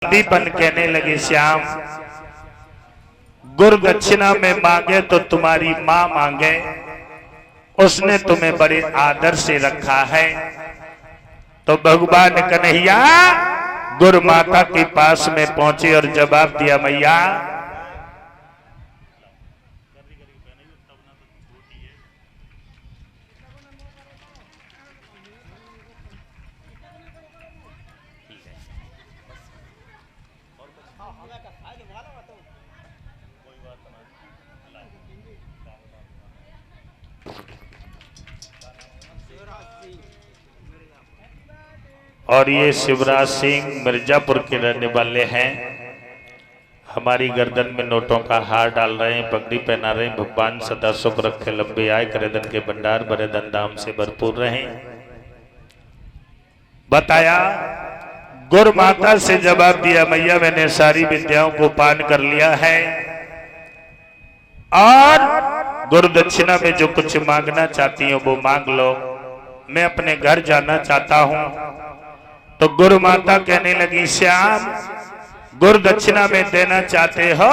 दीपन कहने लगे, श्याम गुरु दक्षिणा में मांगे तो तुम्हारी माँ मांगे, उसने तुम्हें बड़े आदर से रखा है। तो भगवान कन्हैया गुरु माता के पास में पहुंचे और जवाब दिया, मैया और ये शिवराज सिंह मिर्जापुर के रहने वाले हैं। हमारी गर्दन में नोटों का हार डाल रहे हैं, पगड़ी पहना रहे हैं। भगवान सदा सुख रखे, लंबे आए करे, धन के भंडार भरे, धन धाम से भरपूर रहे। बताया, गुरु माता से जवाब दिया, मैया मैंने सारी विद्याओं को पान कर लिया है और गुरु दक्षिणा में जो कुछ मांगना चाहती हो वो मांग लो, मैं अपने घर जाना चाहता हूं। तो गुरु माता कहने लगी, श्याम गुरु दक्षिणा में देना चाहते हो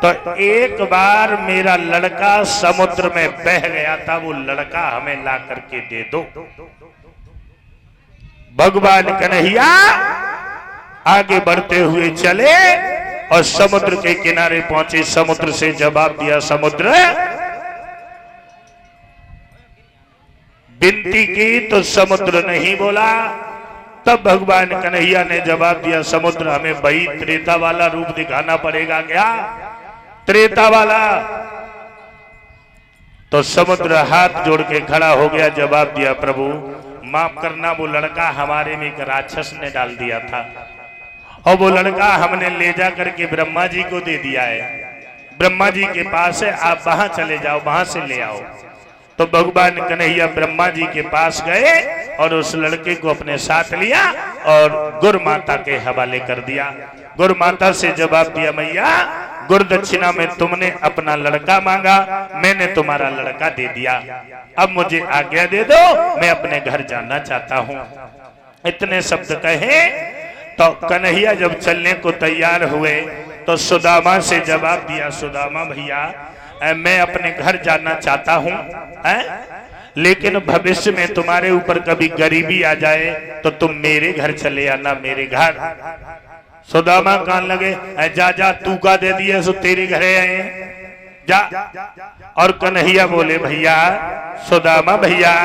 तो एक बार मेरा लड़का समुद्र में बह गया था, वो लड़का हमें ला करके दे दो। भगवान कन्हैया आगे बढ़ते हुए चले और समुद्र के किनारे पहुंचे। समुद्र से जवाब दिया, समुद्र विनती की तो समुद्र नहीं बोला। तब भगवान कन्हैया ने जवाब दिया, समुद्र हमें वही त्रेता वाला रूप दिखाना पड़ेगा क्या? त्रेता वाला। तो समुद्र हाथ जोड़ के खड़ा हो गया, जवाब दिया, प्रभु माफ करना, वो लड़का हमारे में एक राक्षस ने डाल दिया था और वो लड़का हमने ले जा करके ब्रह्मा जी को दे दिया है। ब्रह्मा जी के पास है, आप वहां चले जाओ, वहां से ले आओ। तो भगवान कन्हैया ब्रह्मा जी के पास गए और उस लड़के को अपने साथ लिया और गुरु माता के हवाले कर दिया। गुरु माता से जवाब दिया, मैया गुरु दक्षिणा में तुमने अपना लड़का मांगा, मैंने तुम्हारा लड़का दे दिया, अब मुझे आज्ञा दे दो, मैं अपने घर जाना चाहता हूं। इतने शब्द कहे तो कन्हैया जब चलने को तैयार हुए तो सुदामा से जवाब दिया, सुदामा भैया मैं अपने घर जाना चाहता हूं, लेकिन भविष्य में तुम्हारे ऊपर कभी गरीबी आ जाए तो तुम मेरे घर चले आना, मेरे घर। सुदामा कहने लगे, जा जा तू का दे दिए सो तेरे घरे आए जा। और कन्हैया बोले, भैया सुदामा भैया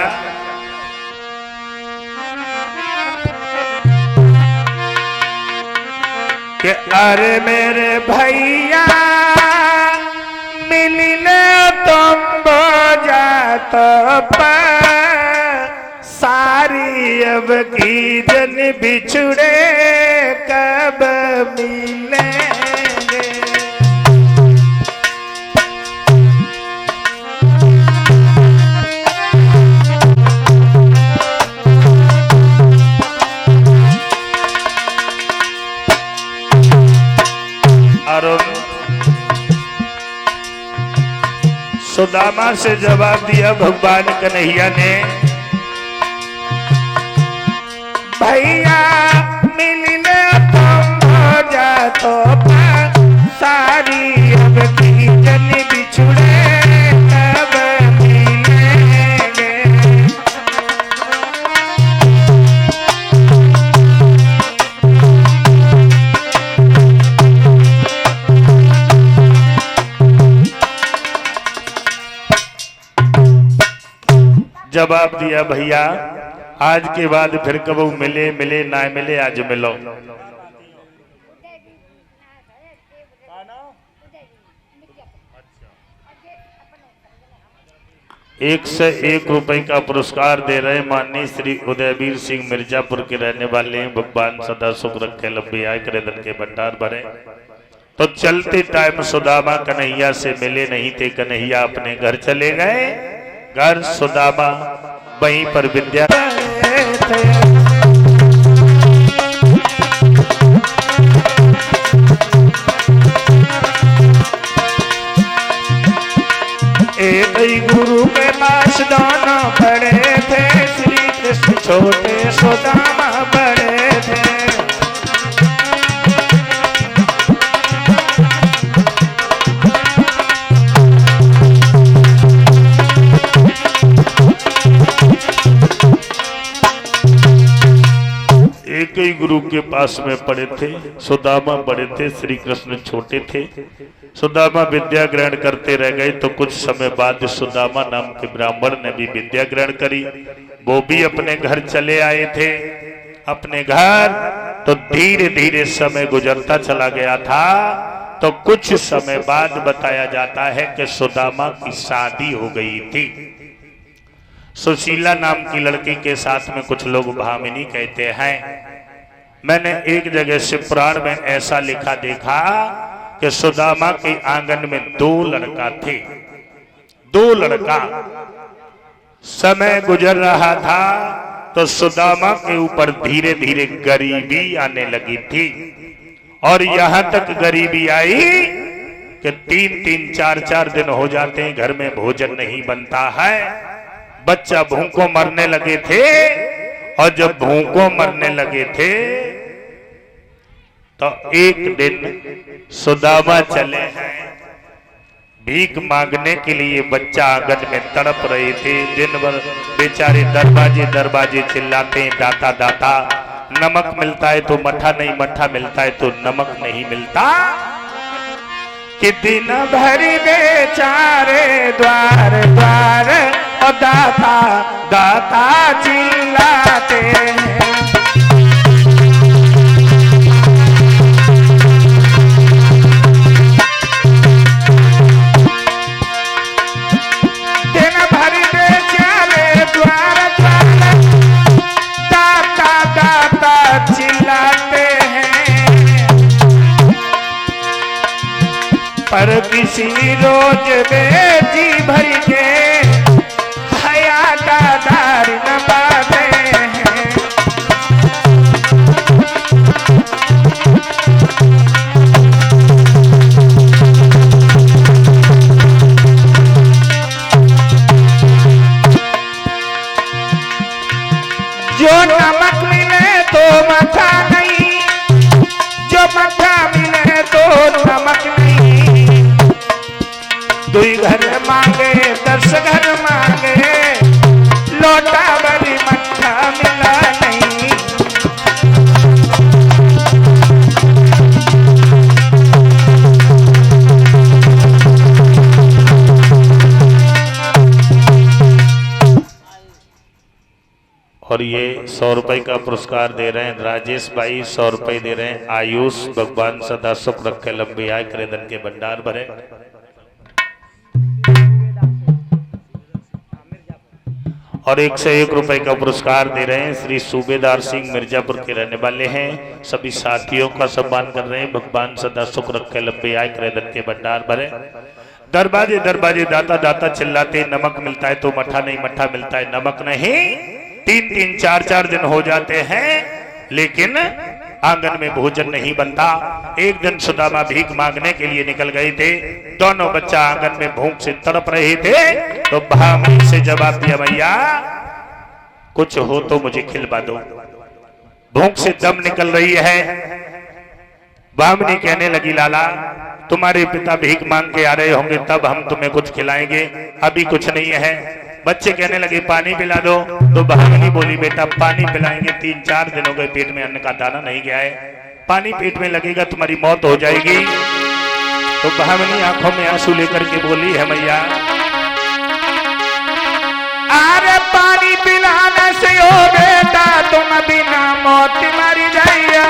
कि अरे मेरे भैया मिलने तुम जात सारी अब की जन बिछुड़े कब मिलेंगे। अरुण सुदामा से जवाब दिया भगवान कन्हैया ने, भैया मिलने तुम हो जा तो सारी अब की जन बिछुड़े तब मिलेंगे। जवाब दिया, भैया आज के बाद फिर कबू मिले मिले ना मिले, आज मिलो। ₹101 का पुरस्कार दे रहे माननीय श्री उदयवीर सिंह मिर्जापुर के रहने वाले हैं। भगवान सदा सुख रखे, लंबी आय करे, धन के भंडार भरे। तो चलते टाइम सुदामा कन्हैया से मिले नहीं थे, कन्हैया अपने घर चले गए। घर सुदामा वहीं पर विद्या एक गुरु के पास दोनों बड़े थे, श्री कृष्ण छोटे सुदामा बड़े थे। गुरु के पास में पड़े थे। सुदामा बड़े थे, श्री कृष्ण छोटे थे। सुदामा विद्या ग्रहण करते रह गए तो कुछ समय बाद सुदामा नाम के ब्राह्मण ने भी विद्या ग्रहण करी। वो भी अपने घर चले आए थे। अपने घर तो धीरे धीरे समय गुजरता चला गया था। तो कुछ समय बाद बताया जाता है कि सुदामा की शादी हो गई थी। सुशीला नाम की लड़की के साथ में कुछ लोग भामिनी कहते हैं। मैंने एक जगह से पुराण में ऐसा लिखा देखा कि सुदामा के आंगन में 2 लड़का थे। 2 लड़का। समय गुजर रहा था तो सुदामा के ऊपर धीरे धीरे गरीबी आने लगी थी। और यहां तक गरीबी आई कि 3-3, 4-4 दिन हो जाते हैं, घर में भोजन नहीं बनता है। बच्चा भूखों मरने लगे थे। और जब भूखों मरने लगे थे तो एक दिन सुदामा चले हैं भीख मांगने के लिए। बच्चा आंगन में तड़प रहे थे। दिन भर बेचारे दरवाजे दरवाजे चिल्लाते हैं, दाता दाता, नमक मिलता है तो मठा नहीं, मठा मिलता है तो नमक नहीं मिलता। कि दिन भरी बेचारे द्वार द्वार और दाता दाता चिल्लाते हैं। दिन भरी बेचारे द्वार द्वार दाता दाता चिल्लाते हैं। पर किसी रोज बेटी भर के हयादार न पाते हैं। जो नमक मिले तो मठा नहीं, जो मठा मिले तो नमक नहीं। 2 घर मांगे 10 घर मांगे, लोटा भरी मठा मिला नहीं। और ये 100 रुपए का पुरस्कार दे रहे हैं राजेश भाई। 100 रुपए दे रहे हैं आयुष। भगवान सदा सुख रखे, लंबी आय करे, धन के भंडार भरे। और 101 रुपए का पुरस्कार दे रहे हैं श्री सूबेदार सिंह, मिर्जापुर के रहने वाले हैं। सभी साथियों का सम्मान कर रहे हैं। भगवान सदा सुख रखे, लंबी आय करे, धन के भंडार भरे। दरवाजे दरवाजे दाता दाता चिल्लाते, नमक मिलता है तो मठा नहीं, मठा मिलता है नमक नहीं। 3-3, 4-4 दिन हो जाते हैं लेकिन आंगन में भोजन नहीं बनता। एक दिन सुदामा भीख मांगने के लिए निकल गए थे। दोनों बच्चा आंगन में भूख से तड़प रहे थे। तो भामिनी से जवाब दिया, भैया कुछ हो तो मुझे खिलवा दो, भूख से दम निकल रही है। भामिनी कहने लगी, लाला तुम्हारे पिता भीख मांग के आ रहे होंगे तब हम तुम्हें कुछ खिलाएंगे, अभी कुछ नहीं है। बच्चे कहने लगे पानी पिला दो। तो भामिनी बोली, बेटा पानी पिलाएंगे, 3-4 दिन हो गए पेट में अन्न का दाना नहीं गया है, पानी पेट में लगेगा तुम्हारी मौत हो जाएगी। तो भामिनी आंखों में आंसू लेकर के बोली है, मैया अरे पानी पिलाने से हो बेटा तुम बिना मौत मर जाइया।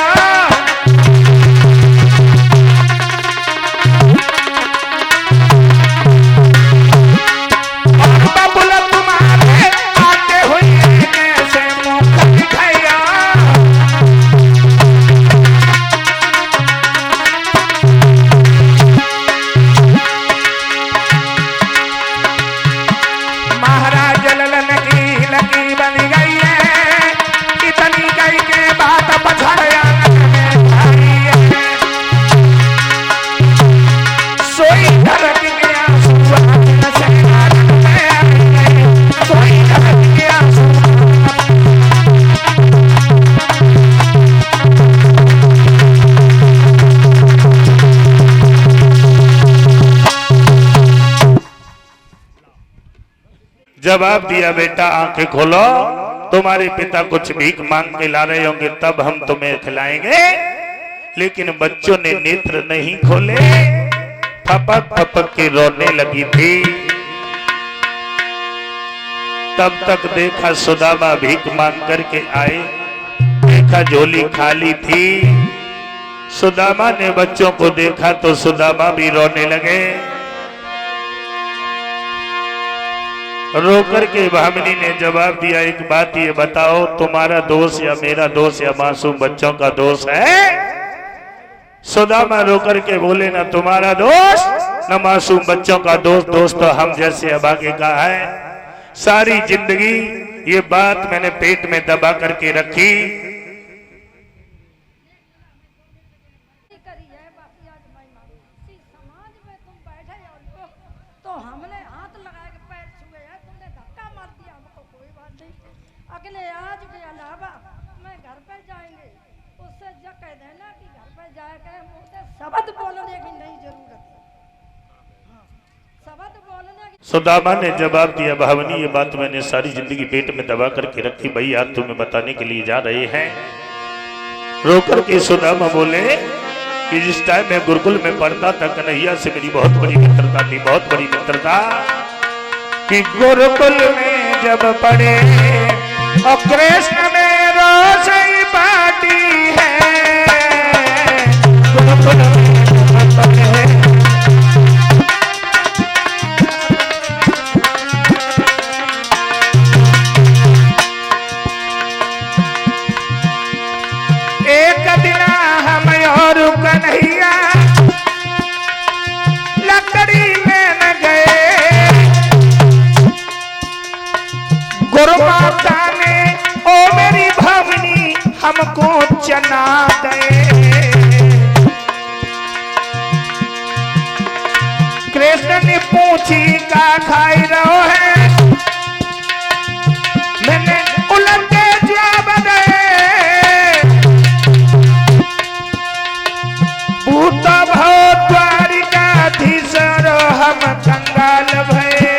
जवाब दिया, बेटा आंखें खोलो तुम्हारे पिता कुछ भीख मांग के ला रहे होंगे तब हम तुम्हें खिलाएंगे। लेकिन बच्चों ने नेत्र नहीं खोले, फपक फपक के रोने लगी थी। तब तक देखा सुदामा भीख मांग करके आए, देखा झोली खाली थी। सुदामा ने बच्चों को देखा तो सुदामा भी रोने लगे। रोकर के भामिनी ने जवाब दिया, एक बात ये बताओ, तुम्हारा दोष या मेरा दोष या मासूम बच्चों का दोष है? सुदामा रोकर के बोले, ना तुम्हारा दोष न मासूम बच्चों का दोष, दोष तो हम जैसे अभागे का है। सारी जिंदगी ये बात मैंने पेट में दबा करके रखी। शब्द बोलने की नहीं जरूरत है, शब्द बोलने की। सुदामा ने जवाब दिया, भावनी ये बात मैंने सारी जिंदगी पेट में दबा करके रखी, भाई आज तुम्हें बताने के लिए जा रहे हैं। रोकर के सुदामा बोले कि जिस टाइम मैं गुरुकुल में पढ़ता था कन्हैया से मेरी बहुत बड़ी मित्रता थी, बहुत बड़ी मित्रता। कि गुरुकुल में जब पढ़े और कृष्ण में रोशनी पाटी है, गुरुकुल में जब पढ़े एक दिन हम और कन्हैया लकड़ी लेने गए, गुरु माता ने ओ मेरी भावनी हमको चना दे। कृष्ण ने पूछी का खाई रहो है, मैंने उलट के जवाब दे, भूत भव द्वारिकाधीश्वर हम कंगाल भये,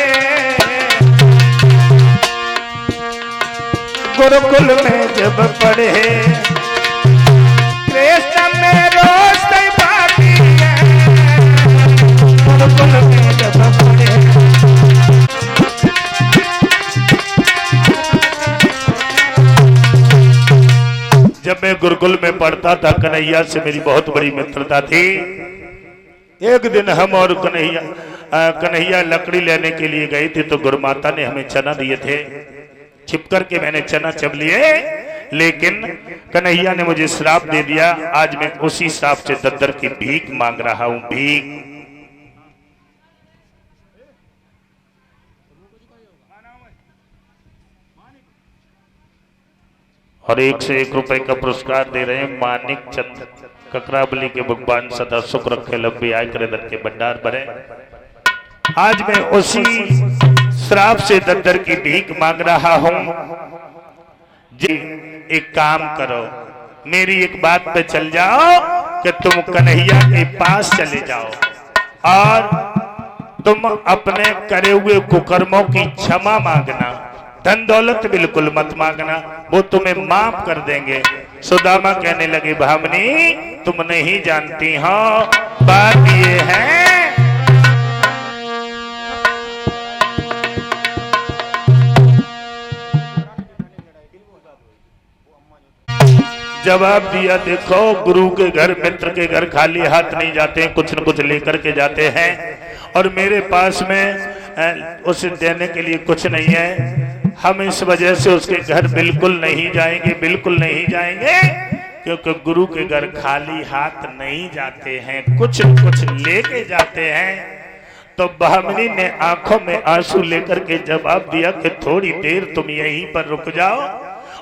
गुरुकुल में जब पढ़े कृष्ण में रोशनी पाटी है, गुरुकुल में जब पढ़े। जब मैं गुरुकुल में पढ़ता था कन्हैया से मेरी बहुत बड़ी मित्रता थी। एक दिन हम और कन्हैया लकड़ी लेने के लिए गए थे तो गुरुमाता ने हमें चना दिए थे, छिप करके मैंने चना चब लिए, लेकिन कन्हैया ने मुझे श्राप दे दिया। आज मैं उसी श्राप से दद्दर की भीख मांग रहा हूं, भीख। और 1 से 1 रुपए का पुरस्कार दे रहे हैं मानिक चंद ककराबली के भगवान सदा सुख रखे, लंबी आय करे, धन के भंडार भरे। आज मैं उसी श्राप से दद्दर की भीख मांग रहा हूं। जी एक काम करो, मेरी एक बात पे चल जाओ कि तुम कन्हैया के पास चले जाओ और तुम अपने करे हुए कुकर्मों की क्षमा मांगना, धन दौलत बिल्कुल मत मांगना, वो तुम्हें माफ कर देंगे। सुदामा कहने लगे, भामनी तुम नहीं जानती हो, बात ये है जवाब दिया, देखो गुरु के घर मित्र के घर खाली हाथ नहीं जाते हैं, कुछ न कुछ लेकर के जाते हैं और मेरे पास में उसे देने के लिए कुछ नहीं है। हम इस वजह से उसके घर बिल्कुल नहीं जाएंगे, बिल्कुल नहीं जाएंगे, क्योंकि गुरु के घर खाली हाथ नहीं जाते हैं, कुछ न कुछ लेके जाते हैं। तो भामिनी ने आंखों में आंसू लेकर के जवाब दिया कि थोड़ी देर तुम यहीं पर रुक जाओ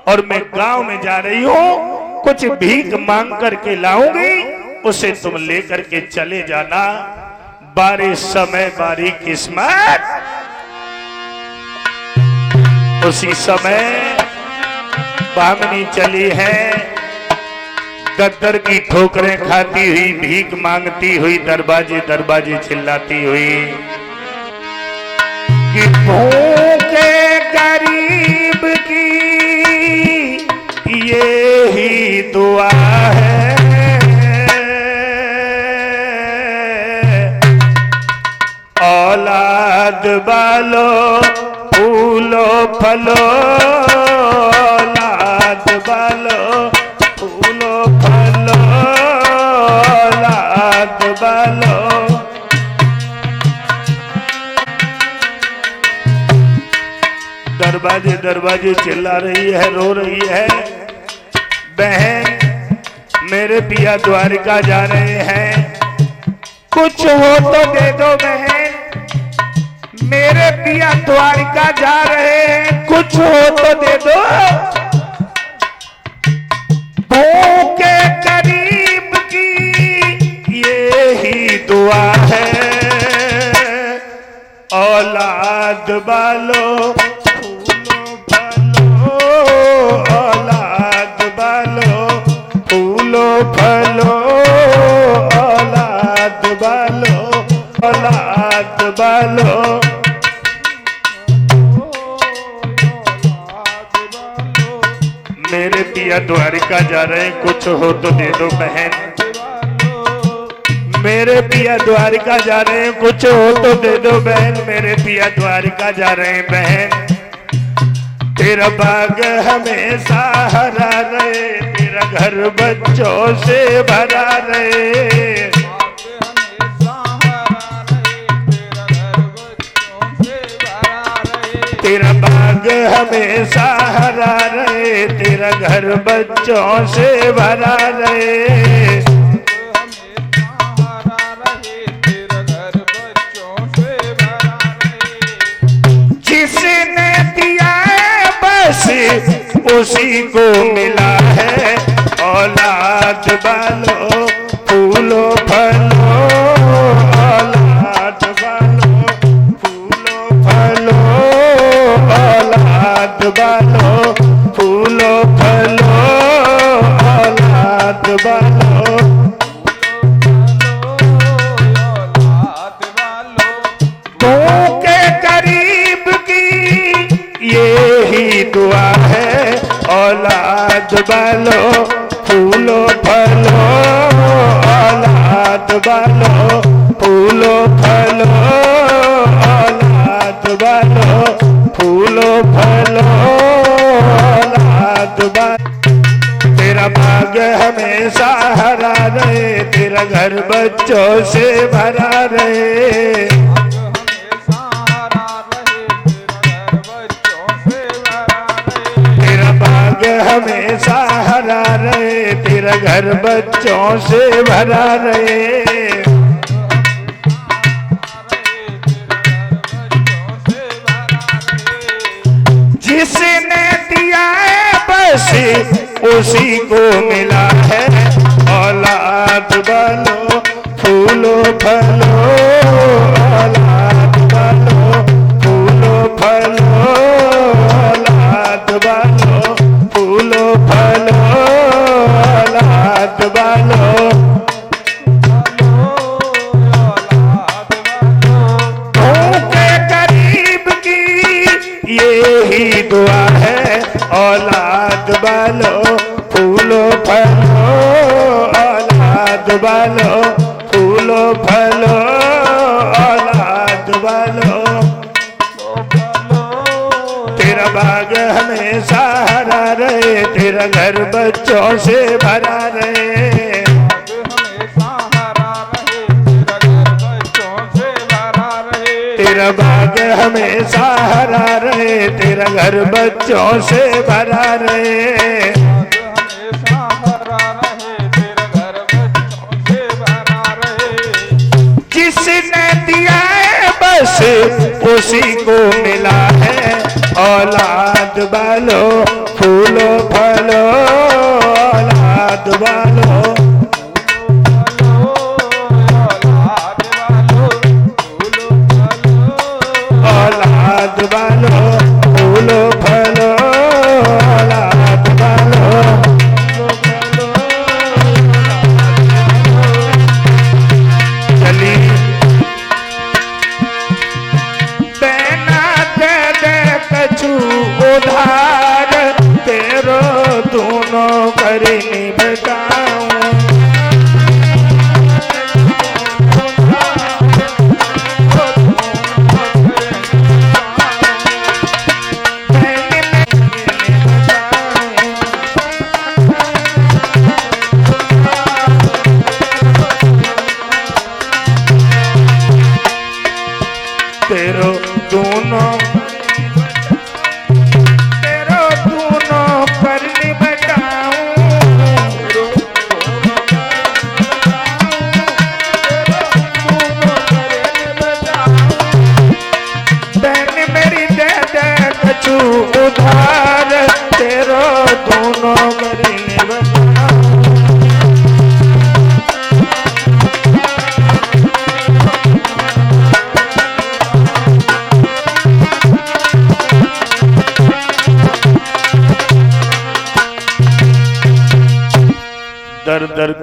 और मैं गांव में जा रही हूं, कुछ भीख मांग करके लाऊंगी, उसे तुम लेकर के चले जाना। बारी समय बारी किस्मत, उसी समय भामिनी चली है, दद्दर की ठोकरें खाती हुई, भीख मांगती हुई, दरवाजे दरवाजे चिल्लाती हुई कि भूखे गरीब की ये ही दुआ है, औलाद बालो फूलो फलो, औलाद बालो फूलो फलो, औलाद बालो। दरवाजे दरवाजे चिल्ला रही है, रो रही है। बहन मेरे पिया द्वारिका जा रहे हैं, कुछ हो तो दे दो बहन। मेरे पिया द्वारिका जा रहे हैं, कुछ हो तो दे दो। भूखे करीब की ये ही दुआ है, औलाद बालो फूलो फलो, औलाद बालो फूलो फलो, औलाद बालो, औलाद बालो। मेरे पिया द्वारिका जा रहे हैं, कुछ हो तो दे दो बहन। मेरे पिया द्वारिका जा रहे हैं, कुछ हो तो दे दो बहन। मेरे पिया द्वारिका जा रहे हैं बहन। तेरा बाग हमेशा हरा रहे, तेरा घर बच्चों से भरा रहे। तेरा बाग हमेशा हरा रहे, तेरा घर बच्चों से भरा रहे। जिसने दिया है बस उसी को मिला है, औलाद बालो फूलो फलो, औलाद बालो फूलो फलो, औलाद बालो फूलो फलो, औलाद बालो। भूखे करीब की ये ही दुआ है, औलाद बालो फूलो फलो, औलाद बालो फूलो फलो, औलाद बालो फूलो फलो, औलाद बालो। तेरा भाग्य हमेशा हरा रहे, तेरा घर बच्चों से भरा रहे। तेरा भाग्य हमेशा हरा रहे, तेरा घर बच्चों से भरा रहे। जिसने दिया है बस उसी को मिला है, औलाद बालो फूलो फलो, औलाद बालो फूलो फलो, औलाद बालो फूलो फलो, औलाद बालो। भूखे करीब की ये ही दुआ है, औलाद बालो फूलो फलो, औलाद बालो फूलो फलो, औलाद बालो। तेरा बाग हमेशा हरा रहे, तेरा घर बच्चों से भरा रहे। तेरा बाग हमेशा हरा रहे, तेरा घर बच्चों से भरा रहे। जिसने दिया है बस उसी को मिला है, औलाद बालो फूलो फलो, औलाद बालो। औलाद बालो फूलो फलो, औलाद बालो। चली बेना दे दे कछु उधार, तेरो दोनों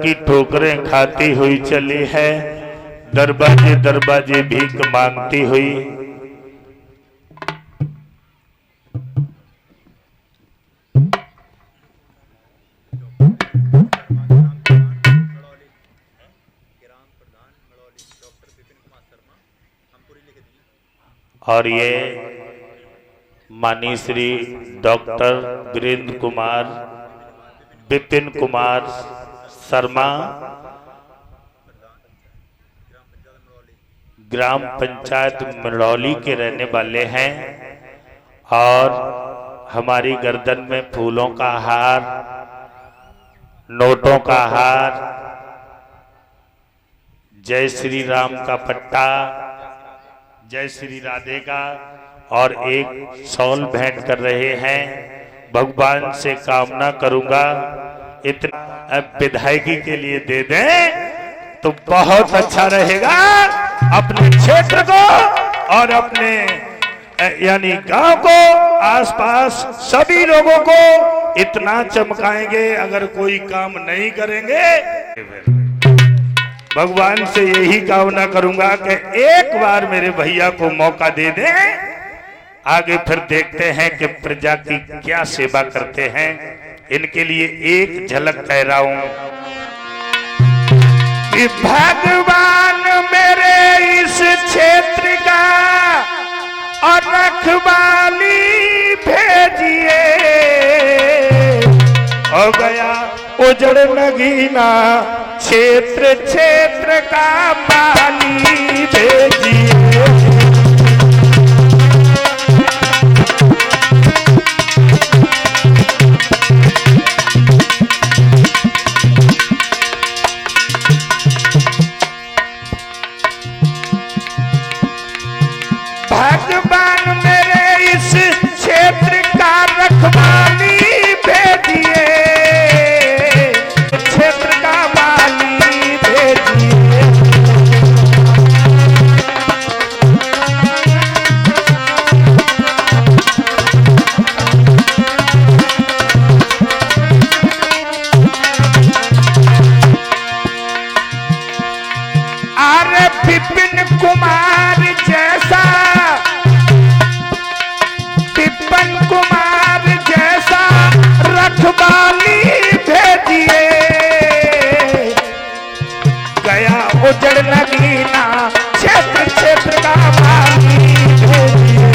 की ठोकरें खाती हुई चली है, दरवाजे दरवाजे भीख मांगती हुई। और ये माननीय श्री डॉक्टर वीरेंद्र कुमार विपिन कुमार शर्मा, ग्राम पंचायत मरौली के रहने वाले हैं। और हमारी गर्दन में फूलों का हार, नोटों का हार, जय श्री राम का पट्टा, जय श्री राधे का और एक शॉल भेंट कर रहे हैं। भगवान से कामना करूंगा इतना विधायकी के लिए दे दें तो बहुत अच्छा रहेगा। अपने क्षेत्र को और अपने यानी गांव को, आसपास सभी लोगों को इतना चमकाएंगे। अगर कोई काम नहीं करेंगे, भगवान से यही कामना करूंगा कि एक बार मेरे भैया को मौका दे दें। आगे फिर देखते हैं कि प्रजा की क्या सेवा करते हैं। इनके लिए एक झलक कह रहा हूं कि भगवान मेरे इस क्षेत्र का और रखवाली भेजिए। हो गया उजड़ नगीना क्षेत्र क्षेत्र का पानी भेजिए। भगवान मेरे इस क्षेत्र का रखवाली भेजिए, क्षेत्र का वाली भेजिए। अरे विपिन कुमार जैसा, विपिन कुमार जैसा रखवाली भेजिए। गया उजड़ नगीना क्षेत्र क्षेत्र का वाली भेजिए।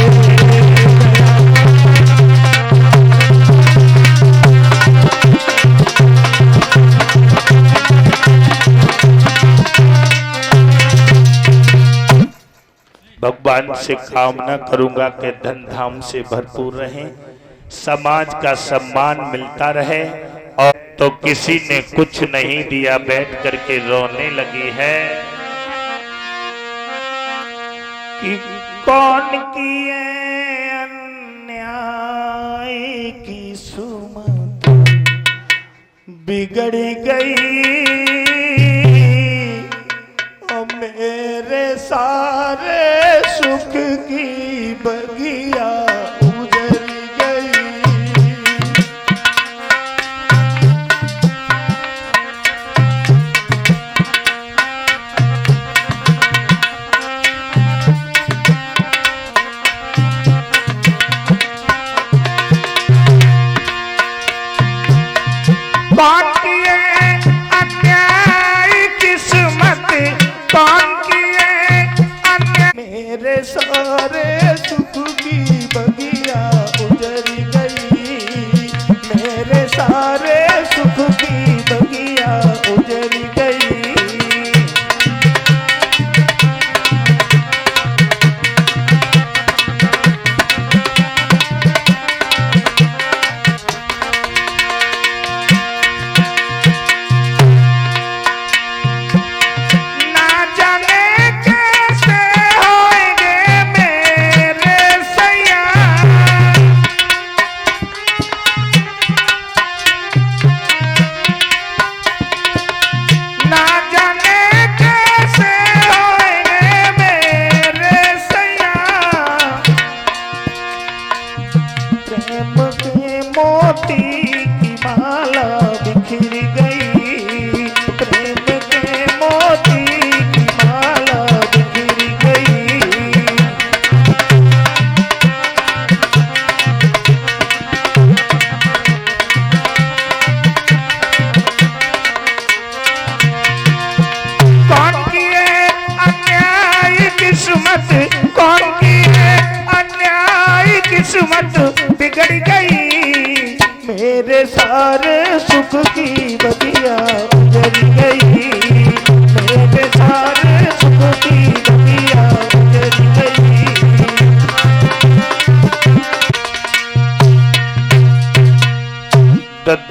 भगवान से कामना करूंगा कि धन धाम से भरपूर रहें, समाज का सम्मान मिलता रहे। और तो किसी ने कुछ नहीं दिया, बैठ करके रोने लगी है कि कौन किए अन्याय की सुमत बिगड़ गई। मेरे सारे सुख की बगिया उजड़ गई। बाकी अन्य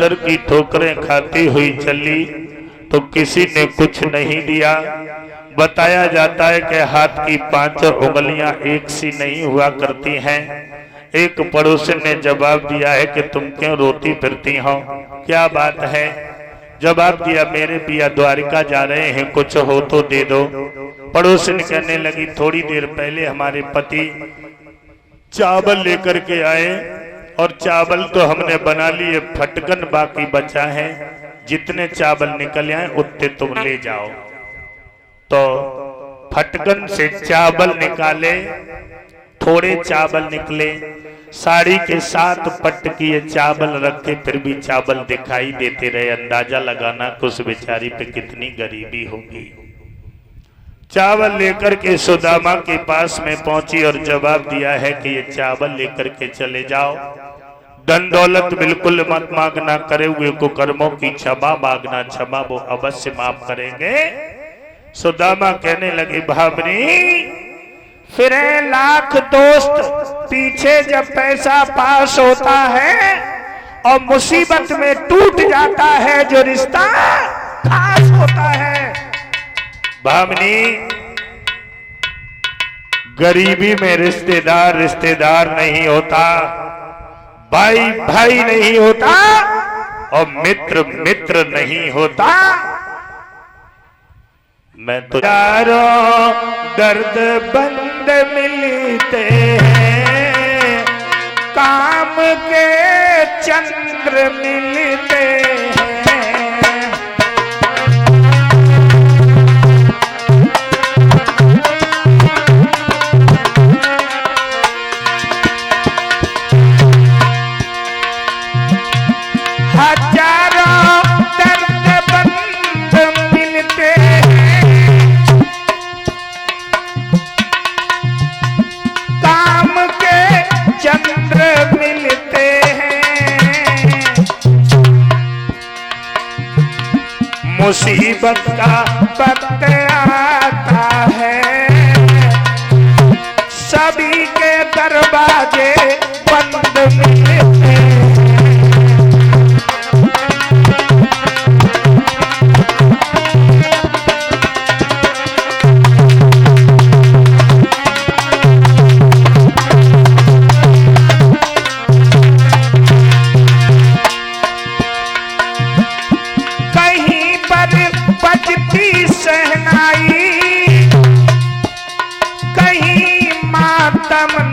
पत्थर की ठोकरें खाती हुई चली तो किसी ने कुछ नहीं दिया। बताया जाता है कि हाथ की 5 उंगलियां एक सी नहीं हुआ करती हैं। एक पड़ोसन ने जवाब दिया है कि तुम क्यों रोती फिरती हो, क्या बात है? जवाब दिया, मेरे पिया द्वारिका जा रहे हैं, कुछ हो तो दे दो। पड़ोसन कहने लगी, थोड़ी देर पहले हमारे पति चावल लेकर के आए और चावल तो हमने बना लिए, फटकन बाकी बचा है, जितने चावल निकल आए उतने तुम ले जाओ। तो फटकन से चावल निकाले, थोड़े चावल निकले, साड़ी के 7 पट किए चावल रखे, फिर भी चावल दिखाई देते रहे। अंदाजा लगाना कि उस बेचारी पे कितनी गरीबी होगी। चावल लेकर के सुदामा के पास में पहुंची और जवाब दिया है कि ये चावल लेकर के चले जाओ, धन दौलत बिल्कुल मत मांगना, करे हुए कुकर्मों की क्षमा मांगना, क्षमा वो अवश्य माफ करेंगे। सुदामा कहने लगे, भाभनी फिरे लाख दोस्त, पीछे जब पैसा पास होता है और मुसीबत में टूट जाता है जो रिश्ता खास होता है। भाभनी गरीबी में रिश्तेदार रिश्तेदार नहीं होता, भाई भाई नहीं होता और मित्र मित्र नहीं होता। मैं तो यारों दर्द बंद मिलते हैं, काम के चंद्र मिलते हैं। हजारों दर्द बंद मिलते हैं, काम के चंद्र मिलते हैं। मुसीबत का वक्त आता है, सभी के दरवाजे बंद मिलते हैं।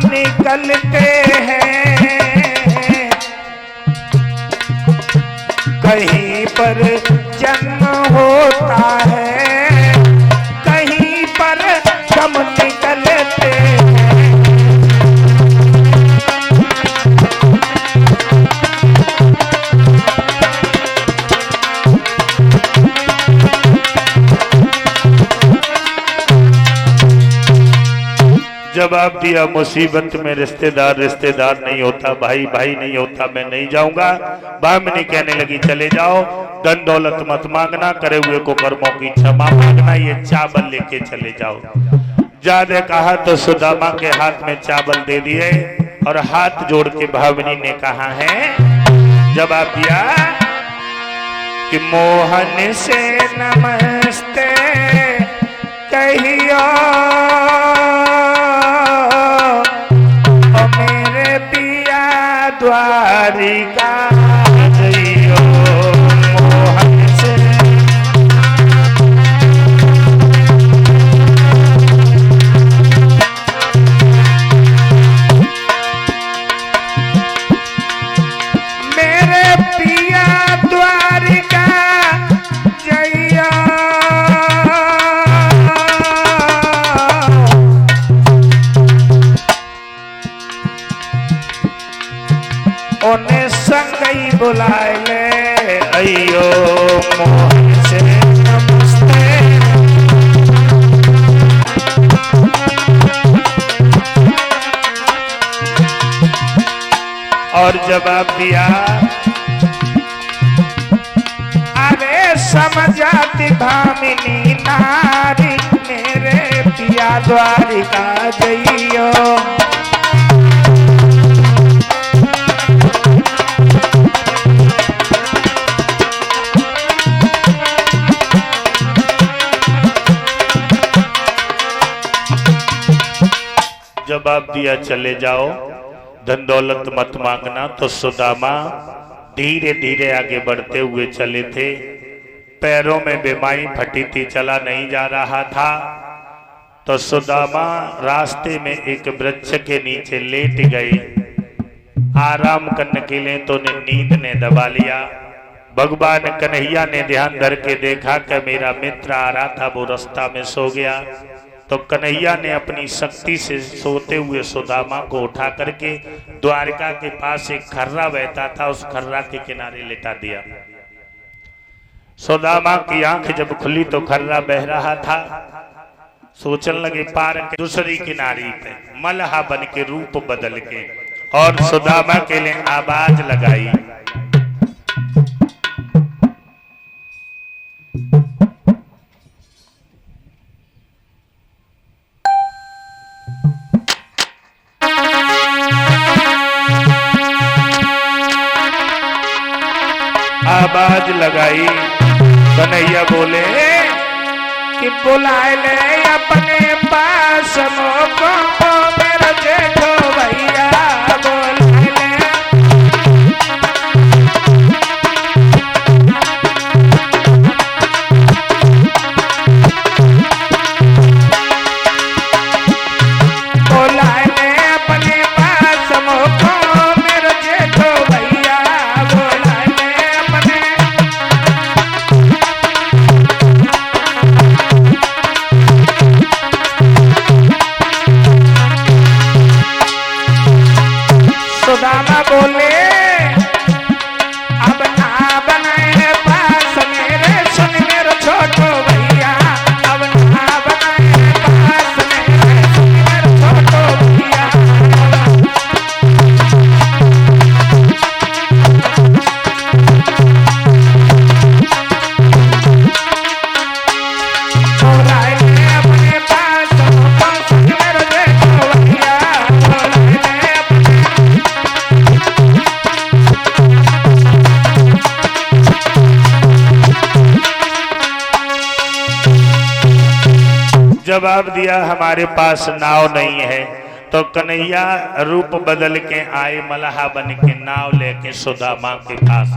निकलते हैं, कहीं पर जन्म होता है, कहीं पर गम निकलते हैं। जवाब दिया, मुसीबत में रिश्तेदार रिश्तेदार नहीं होता, भाई भाई नहीं होता, मैं नहीं जाऊंगा। भामिनी कहने लगी, चले जाओ, धन दौलत मत मांगना, करे हुए को कर्मों की क्षमा मांगना, ये चावल लेके चले जाओ। ज्यादा कहा तो सुदामा के हाथ में चावल दे दिए और हाथ जोड़ के भामिनी ने कहा है, जवाब दिया कि मोहन से नमस्ते कहियो, द्वारिका जइयो मोहन से। मेरे पिया द्वारिका जइयो, उन्हें संगई बुलाए ले अयो मोहन से नमस्ते। और जवाब दिया, अरे समझाती भामिनी नारी, मेरे पिया द्वारिका जइयो। जवाब दिया चले जाओ, धन दौलत मत मांगना। तो सुदामा धीरे धीरे आगे बढ़ते हुए चले थे। पैरों में बीमारी फटी थी, चला नहीं जा रहा था। तो सुदामा रास्ते में एक वृक्ष के नीचे लेट गए आराम करने के लिए। तो उन्हें नींद ने दबा लिया। भगवान कन्हैया ने ध्यान धर के देखा कि मेरा मित्र आ रहा था, वो रास्ता में सो गया। तो कन्हैया ने अपनी शक्ति से सोते हुए सुदामा को उठा करके द्वारका के पास एक खर्रा बहता था, उस खर्रा के किनारे लेटा दिया। सुदामा की आंख जब खुली तो खर्रा बह रहा था। सोचने लगे पार के दूसरी किनारी पे मलहा बन के रूप बदल के, और सुदामा के लिए आवाज लगाई, आवाज लगाई। कन्हैया बोले कि बुलाए ले अपने पास मोको, मेरा जेठो भैया बुलाए ले। बुलाए ले अपने पास मोको, मेरा जेठो भैया बुलाए ले अपने। सुदामा बोले अब ना बनाए पास मेरे, सुन मेरे छोटो भैया। अब ना बनाए पास मेरे, सुन मेरे छोटो भैया। बुलाए ले अपने पास मोको, सुन मेरे जेठो भैया। बुलाए ले अपने। जवाब दिया हमारे पास नाव नहीं है। तो कन्हैया रूप बदल के आए, मलहा बन के नाव लेके सुदामा के पास।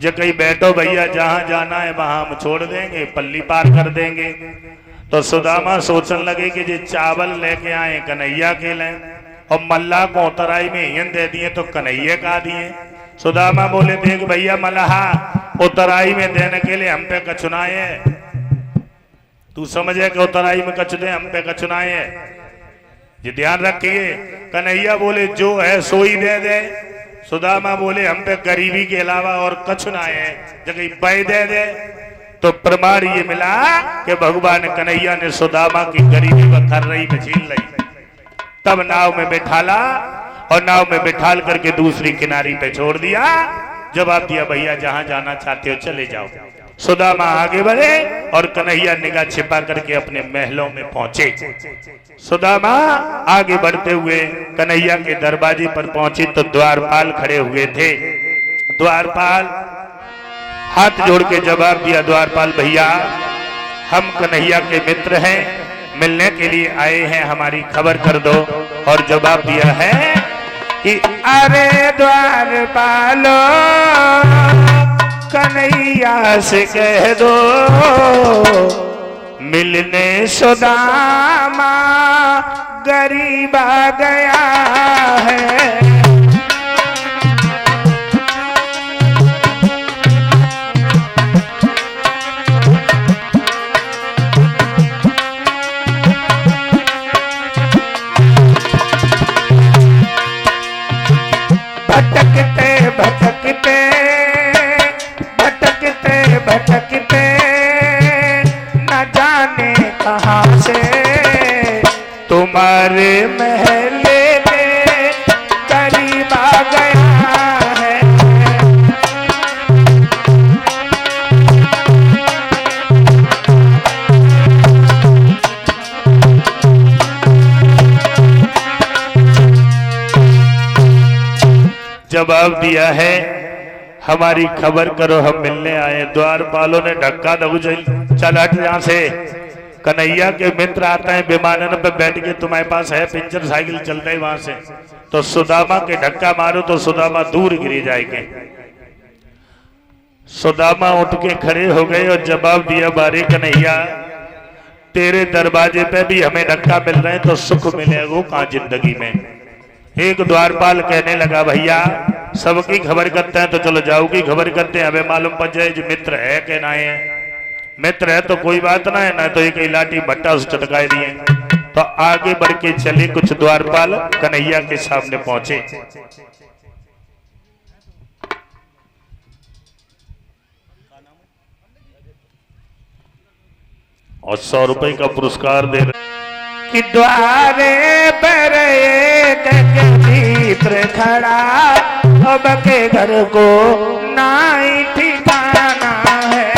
जो कहीं बैठो भैया, जहां जाना है वहां हम छोड़ देंगे, पल्ली पार कर देंगे। तो सुदामा सोचने लगे कि जो चावल लेके आए कन्हैया के लिए, और मल्ला को उतराई में हियन दे दिए तो कन्हैया का दिए। सुदामा बोले देख भैया मल्हा, उतराई में देने के लिए हम पे कचुनाए है। तू समझे कि उतराई में कच दे, हम पे कचुनाए है। जी ध्यान रखिए। कन्हैया बोले जो है सो ही दे दे। सुदामा बोले हम पे गरीबी के अलावा और कचुनाए है, जगह पै दे दे। तो प्रमाण ये मिला कि भगवान कन्हैया ने सुदामा की गरीबी को खर्रई में छीन ली। तब नाव में बैठाला, और नाव में बैठाल करके दूसरी किनारी पे छोड़ दिया। जवाब दिया भैया जहां जाना चाहते हो चले जाओ। सुदामा आगे बढ़े और कन्हैया निगाह छिपा करके अपने महलों में पहुंचे। सुदामा आगे बढ़ते हुए कन्हैया के दरवाजे पर पहुंचे तो द्वारपाल खड़े हुए थे। द्वारपाल हाथ जोड़ के जवाब दिया, द्वारपाल भैया हम कन्हैया के मित्र हैं, मिलने के लिए आए हैं, हमारी खबर कर दो। और जवाब दिया है कि अरे द्वारपालो कन्हैया से कह दो, मिलने सुदामा गरीब आ गया है। भटकते भटकते भटकते भटकते न जाने कहाँ से तुम्हारे महले में करीब आ गया है। जवाब दिया है हमारी खबर करो, हम मिलने आए। द्वारपालों ने धक्का दबू चल हट यहाँ से, कन्हैया के मित्र आते हैं विमानन पे बैठ के, तुम्हारे पास है पिंजर साइकिल चलते है वहां से, तो सुदामा के धक्का मारो तो सुदामा दूर गिरी जाएंगे। सुदामा उठ के खड़े हो गए और जवाब दिया, बारे कन्हैया तेरे दरवाजे पे भी हमें धक्का मिल रहे हैं तो सुख मिलेगा कहाँ जिंदगी में। एक द्वारपाल कहने लगा, भैया सबकी खबर करते हैं तो चलो जाओ की खबर करते हैं, हमें मालूम पड़ जाए जो मित्र है कि ना है। मित्र है तो कोई बात ना है, ना तो एक लाठी भट्टा उस चटकाए दिए। तो आगे बढ़ के चले, कुछ द्वारपाल कन्हैया के सामने पहुंचे। और 100 रुपए का पुरस्कार दे रहे कि द्वारे पर एक मित्र खड़ा, अब के घर को नाई ठिकाना है।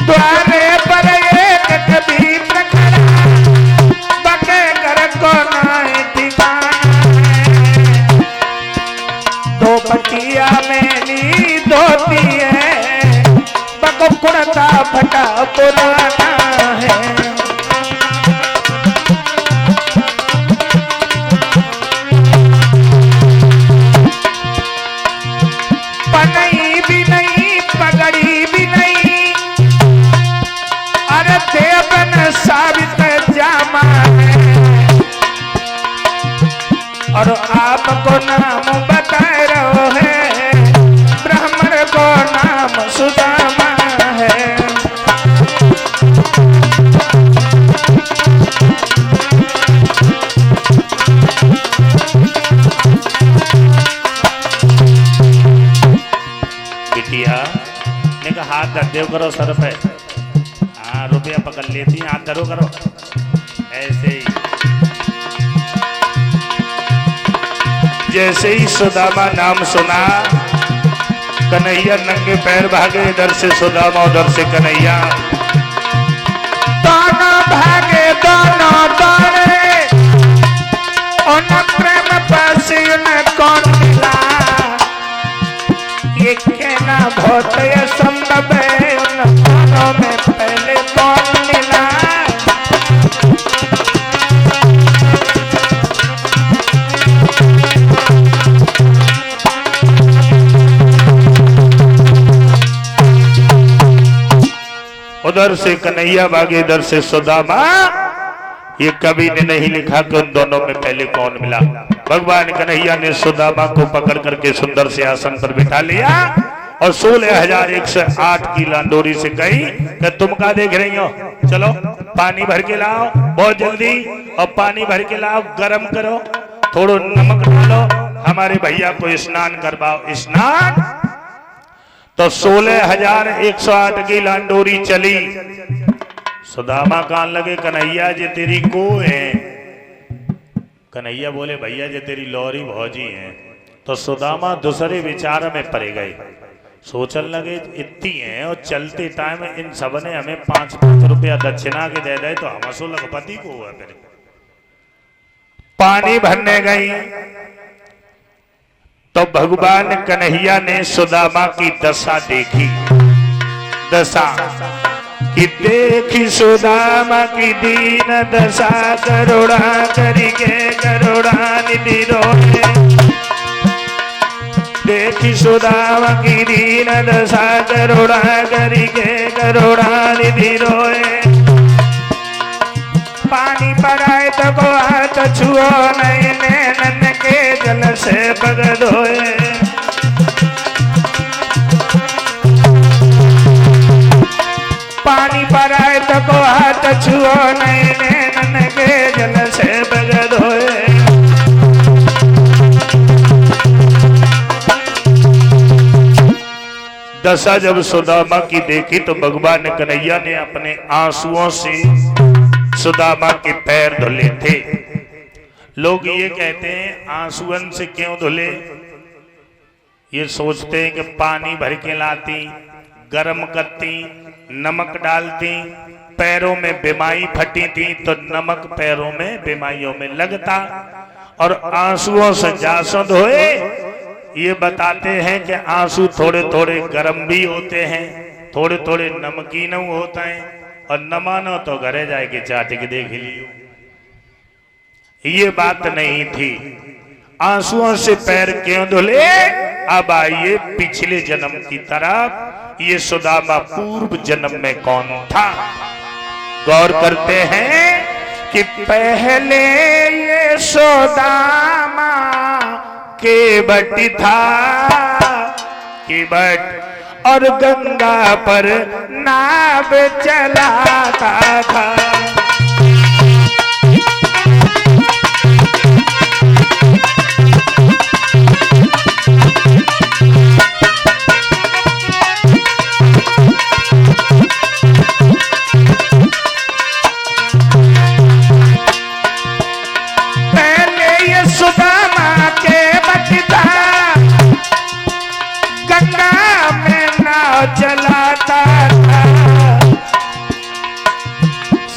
द्वारे पर एक मित्र खड़ा, बके घर को नाई ठिकाना है। दो पटिया में नींद होती है, कुड़ता फटा पुराना है। पनई भी नहीं, पगड़ी भी नहीं, अरे देवन साबित जामा है। और आपको नाम बता रहे हैं, ब्राह्मण को नाम सुदामा है। बिटिया ने कहा हाथ धर देव करो सर पे, हाँ रुपया पकड़ लेती, हाथ धरो करो ऐसे ही। जैसे ही सुदामा नाम सुना, कन्हैया नंगे पैर भागे, इधर से सुदामा उधर से कन्हैया, दोनों भागे दोनों दौड़े, उन प्रेम पासी उन्हें कौन मिला, ये कहना बहुत असंभव है, उन दोनों में पहले कौन मिला। उधर से कन्हैया भागे, इधर से सुदामा। ये कवि ने नहीं लिखा कि उन दोनों में पहले कौन मिला। भगवान कन्हैया ने सुदामा को पकड़ करके सुंदर से आसन पर बिठा लिया और 16,108 की लांडोरी से कही कि तुम क्या देख रही हो, चलो पानी भर के लाओ बहुत जल्दी, और पानी भर के लाओ, गरम करो, थोड़ा नमक डालो, हमारे भैया को स्नान करवाओ। स्नान तो 16,108 की लांडोरी चली। सुदामा कान लगे, कन्हैया जे तेरी को है। कन्हैया बोले, भैया जे तेरी लौरी भौजी है। तो सुदामा दूसरे विचार में पड़ गए, सोचने लगे इतनी है और चलते टाइम इन सब ने हमें 5-5 रुपया दक्षिणा के दे दे तो हम असो लखपति को हुआ। फिर पानी भरने गई तो भगवान कन्हैया ने सुदामा की दशा देखी। दशा कि देखी सुदामा की दीन दशा, करुणा करिके करुणा निधि रोए। देखी सुदामा की दीन दशा, करुणा करिके करुणा निधि रोए। पानी पड़ाए तो को हाथ छुओ नहीं, नैनन के जल से पग धोए। पानी पड़ाए तो को हाथ छुओ नहीं, नैनन के जल से पग धोए। दशा जब सुदामा की देखी तो भगवान कन्हैया ने अपने आंसुओं से सुदामा के पैर धुले थे। लोग ये कहते हैं आंसुअन से क्यों धुले, ये सोचते हैं कि पानी भर के लाती, गरम करती, नमक डालती, पैरों में बीमारी फटी थी तो नमक पैरों में बीमारियों में लगता, और आंसुओं से जासुद होए। ये बताते हैं कि आंसू थोड़े थोड़े गर्म भी होते हैं, थोड़े थोड़े नमकीन होते हैं, और न मानो तो घरे जाके चाट के देख लियो। ये बात नहीं थी। आंसुओं से पैर क्यों धुले? अब आइए पिछले जन्म की तरफ। ये सुदामा पूर्व जन्म में कौन था? गौर करते हैं कि पहले ये सुदामा केवट था, केवट, और गंगा पर नाव चलाता था। चलाता था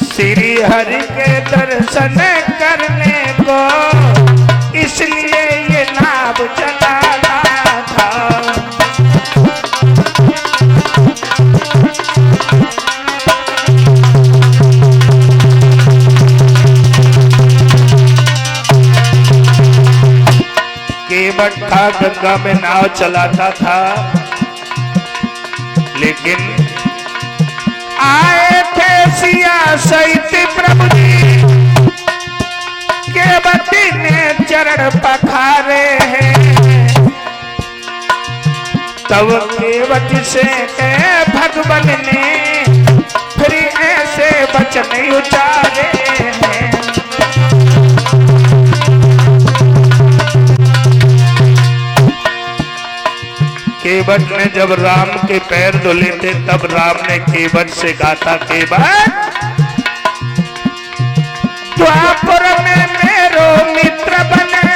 श्री हरि के दर्शन करने को, इसलिए ये नाव चलाता था। केवट था, गंगा में नाव चलाता था, लेकिन आए थे सिया सहित प्रभु जी, केवटी ने चरण पखारे हैं। तब केवट से भगवान ने फिर ऐसे वचन उचारे हैं। केवट ने जब राम के पैर धुले थे, तब राम ने केवट से कहा था, केवट द्वापर में मेरो मित्र बने,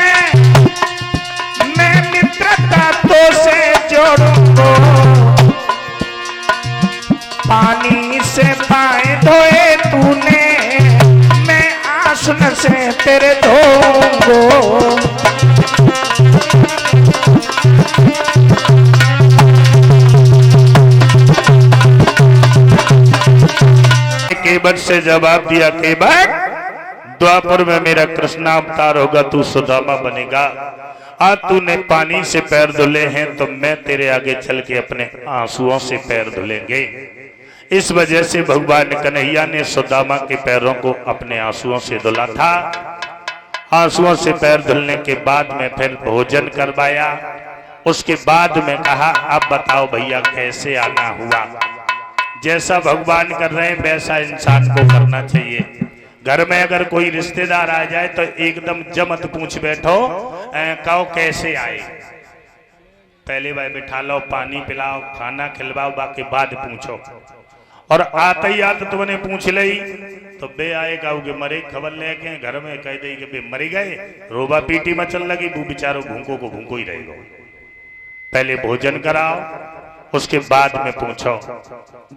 मैं मित्रता तो से जोड़ूंगा। पानी से पाए धोए तूने, मैं आसन से तेरे धोऊंगा। केवट से जवाब दिया, केवट द्वापर में मेरा कृष्णावतार होगा, तू सुदामा बनेगा। आज तूने पानी से पैर धुले हैं, तो मैं तेरे आगे चल के अपने आंसुओं से पैर धुलेंगे। इस वजह से भगवान कन्हैया ने सुदामा के पैरों को अपने आंसुओं से धुला था। आंसुओं से पैर धुलने के बाद में फिर भोजन करवाया। उसके बाद में कहा, अब बताओ भैया कैसे आना हुआ। जैसा भगवान कर रहे हैं वैसा इंसान को करना चाहिए। घर में अगर कोई रिश्तेदार आ जाए तो एकदम जमत पूछ बैठो, कहो कैसे आए। पहले भाई बिठा लो, पानी पिलाओ, खाना खिलवाओ, बाकी बाद पूछो। और आते ही आते तुमने पूछ ली तो बे आएगा उगे मरे खबर लेके घर में कह दे कि बे मरी गए, रोबा पीटी मचल लगी, वो बेचारो भूखों को भूखो ही रहेगा। पहले भोजन कराओ, उसके बाद में पूछो।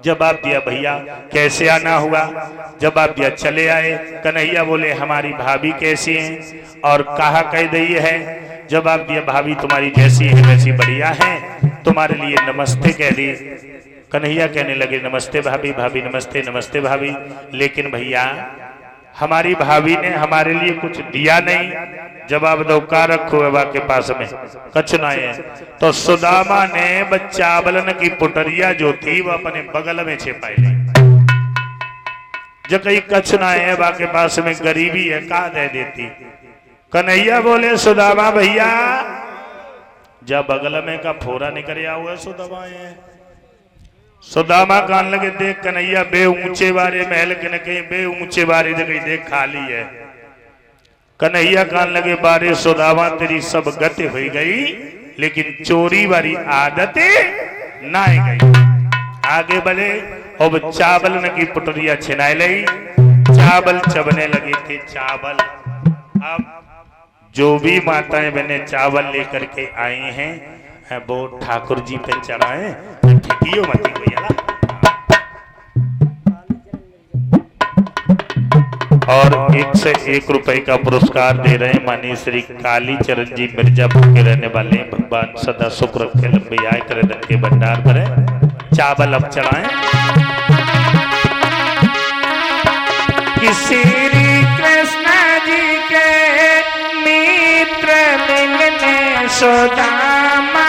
जवाब दिया, भैया कैसे आना हुआ? जवाब दिया, चले आए। कन्हैया बोले, हमारी भाभी कैसी है और कहा कह दी है? जवाब दिया, भाभी तुम्हारी जैसी है वैसी बढ़िया है, तुम्हारे लिए नमस्ते कह दी। कन्हैया कहने लगे, नमस्ते भाभी, भाभी नमस्ते, नमस्ते भाभी। लेकिन भैया हमारी भाभी ने हमारे लिए कुछ दिया नहीं। जवाब दो, का रखो बाबा के पास में? कछ ना है। तो सुदामा ने चावलन की पुटरिया जो थी वो अपने बगल में छिपाई ली। जब कहीं कछ ना है बा के पास में, गरीबी है, का दे देती। कन्हैया बोले, सुदामा भैया जब बगल में का फोरा निकल हुआ सुदामा है। सुदामा कान लगे, देख कन्हैया बे ऊंचे बारे महल के न कहीं, बे ऊंचे बारे जगह देख खाली है। कन्हैया कान लगे, बारे सुदामा तेरी सब गति हो गई, लेकिन चोरी वाली आदत ना गई। आगे बढ़े, अब चावल न की पुटरिया छिनाए लगी, चावल चबने लगे थे। चावल अब जो भी माताएं बहने चावल लेकर के आई हैं वो ठाकुर जी पे चढ़ाए, ठिकियो मती भैया। और 1 से 1 रुपए का पुरस्कार दे रहे हैं माननीय श्री काली चरण जी मिर्जापुर के रहने वाले। भगवान सदा सुख रखे, लंबी आय करे, धन के भंडार भरे। चावल अब चढ़ाएं। कि श्री कृष्ण जी के मित्र मिलने सुदामा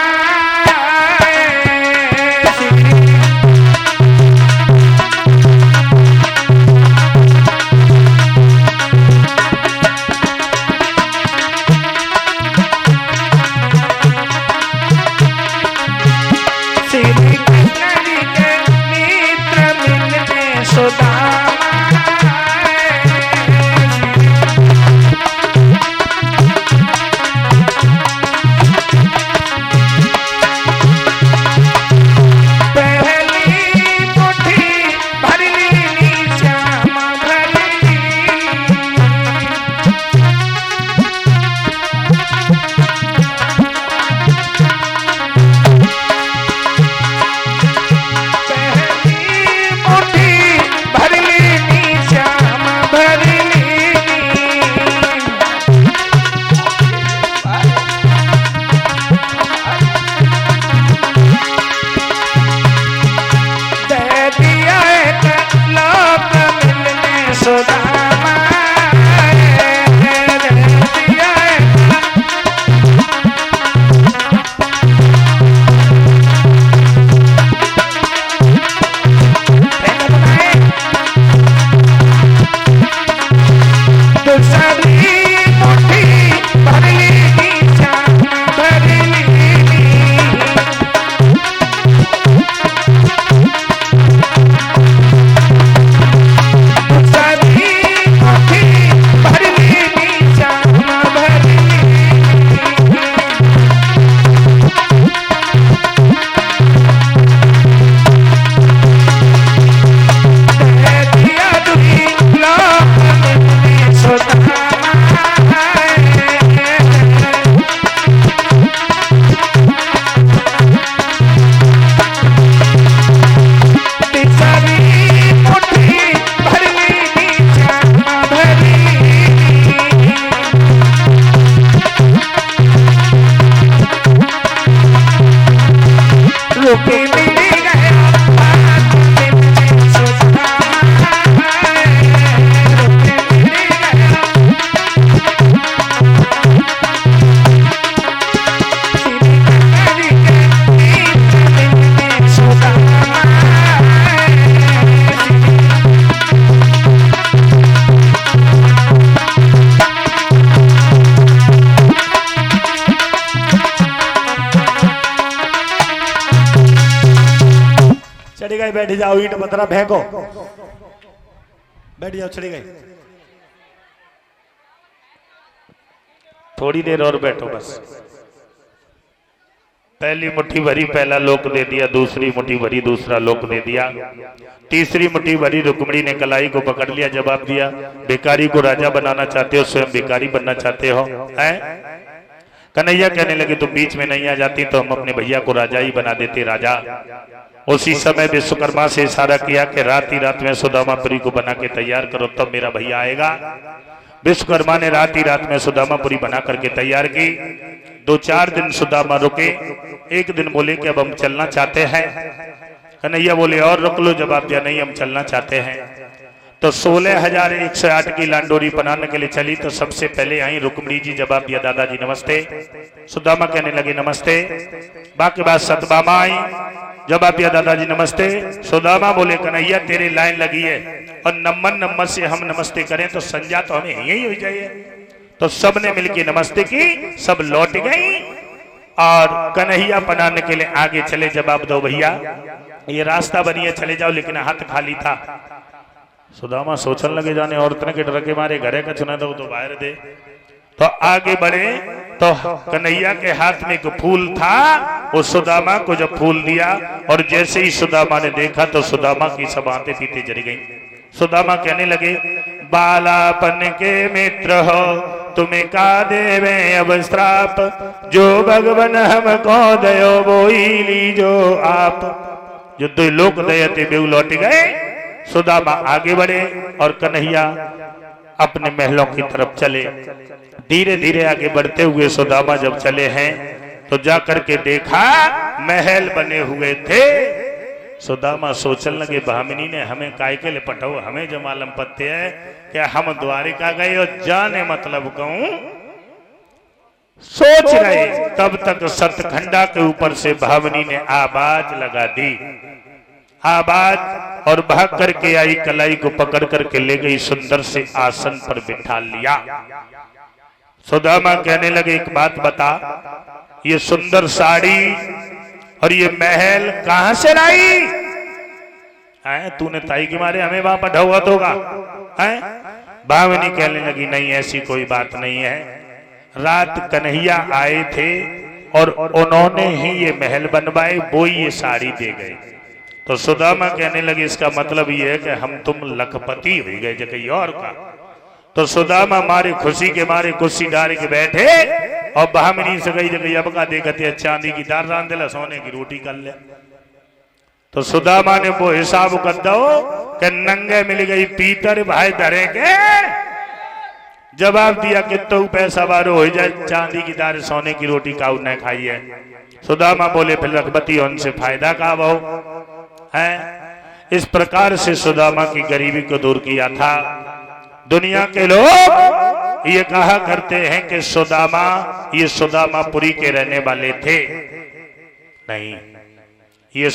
चढ़ी गई, बैठ जाओ, ईंट पत्थर फेंको, बैठ जाओ, चढ़ी गई। थोड़ी देर और बैठो बस। पहली मुट्ठी भरी पहला लोक दे दिया, दूसरी मुट्ठी भरी दूसरा लोक दे दिया, तीसरी मुट्ठी भरी रुक्मिणी ने कलाई को पकड़ लिया, जवाब दिया भिखारी को राजा बनाना चाहते हो, स्वयं भिखारी बनना चाहते हो? हैं? कन्हैया कहने लगे तुम बीच में नहीं आ जाती तो हम अपने भैया को राजा ही बना देते। राजा उसी समय विश्वकर्मा से इशारा किया कि रात ही रात में सुदामापुरी को बना के तैयार करो, तब मेरा भैया आएगा। विश्वकर्मा ने रात ही रात में सुदामापुरी बना करके तैयार की। 2-4 दिन सुदामा रुके, एक दिन बोले कि अब हम चलना चाहते हैं। कन्हैया बोले और रुक लो, जवाब दिया नहीं हम चलना चाहते हैं। तो 16,108 की लांडोरी बनाने के लिए चली। तो सबसे पहले आई रुक्मिणी जी, जवाब दिया दादाजी नमस्ते। सुदामा कहने लगे नमस्ते। बाकी बात सतभामा आई, जवाब दिया दादाजी नमस्ते। सुदामा बोले कन्हैया तेरी लाइन लगी है और नंबर से हम नमस्ते करें तो संज्ञा तो हमें यही हो जाए। तो सबने मिलकर नमस्ते की, सब लौट गई और कन्हैया बनाने के लिए आगे चले। जवाब दो भैया ये रास्ता बनी है, चले जाओ, लेकिन हाथ खाली था। सुदामा सोचने लगे जाने औरतने के डर के मारे घरे का चुना तो बाहर दे। तो आगे बढ़े तो कन्हैया के हाथ में एक फूल था, वो सुदामा को जब फूल दिया और जैसे ही सुदामा ने देखा तो सुदामा की सब आंतें पीते जल गई। सुदामा कहने लगे बालापन के मित्र हो तुम्हें का देवे अब श्राप, जो भगवान हमको दयो वो ही लीजो आप। जो दो लोग दया थे बेऊ लौट गए। सुदामा आगे बढ़े और कन्हैया अपने महलों की तरफ चले। धीरे धीरे आगे बढ़ते हुए सुदामा जब चले हैं तो जाकर के देखा महल बने हुए थे। सुदामा सोचने लगे भामिनी ने हमें काय के लिए पटाओ, हमें जो मालूम पत्ते है क्या हम द्वारिका गए और जाने मतलब कहूं सोच रहे। तब तक सतखंडा के ऊपर से भामिनी ने आवाज लगा दी, आवाज, और भाग करके आई, कलाई को पकड़ करके ले गई, सुंदर से आसन पर बिठा लिया। सुदामा कहने लगे एक बात बता, ये सुंदर साड़ी और ये महल कहां से लाई? तूने ताई के मारे हमें वहां पर ढौआ होगा? भामिनी कहने लगी नहीं ऐसी कोई बात नहीं है, रात कन्हैया आए थे और उन्होंने ही ये महल बनवाए, वो ये साड़ी दे गए। तो सुदामा कहने लगे इसका मतलब ये है कि हम तुम लखपति हो गए जगह और का। तो सुदामा मारे खुशी के मारे कुर्सी डाल के बैठे और भामिनी से गई जगह अब का देखते चांदी की दाल रांध ले, सोने की रोटी कर ले। तो सुदामा ने वो हिसाब कर दो कि नंगे मिल गई पीतर भाई धरे के। जवाब दिया कि तो पैसा बारो हो जाए, चांदी की दाल सोने की रोटी का न खाई है। सुदामा बोले फिर लखपति उनसे फायदा का वो है। इस प्रकार से सुदामा की गरीबी को दूर किया था। दुनिया के लोग ये कहा करते हैं कि सुदामा ये सुदामापुरी के रहने वाले थे, नहीं, ये